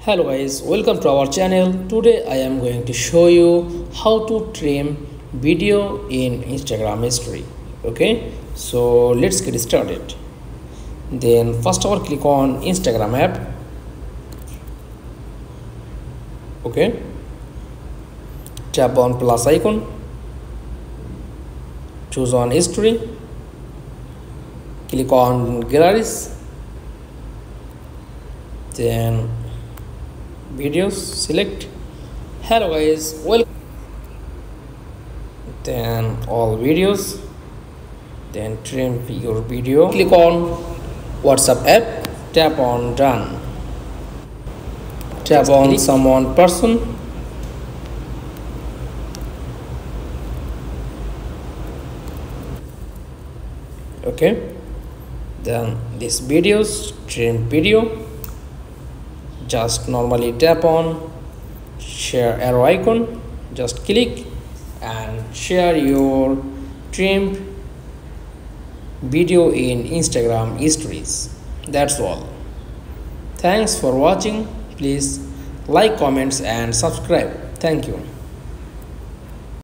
Hello guys, welcome to our channel. Today I am going to show you how to trim video in Instagram history. Okay, so let's get started. Then first of all, click on Instagram app. Okay, tap on plus icon, choose on history, click on galleries, then videos, select. Hello guys, welcome. Then all videos, then trim your video, click on WhatsApp app, tap on done, tap on someone person, okay, then this videos, trim video, just normally tap on share arrow icon, just click and share your trimmed video in Instagram histories. That's all. Thanks for watching. Please like, comments and subscribe. Thank you.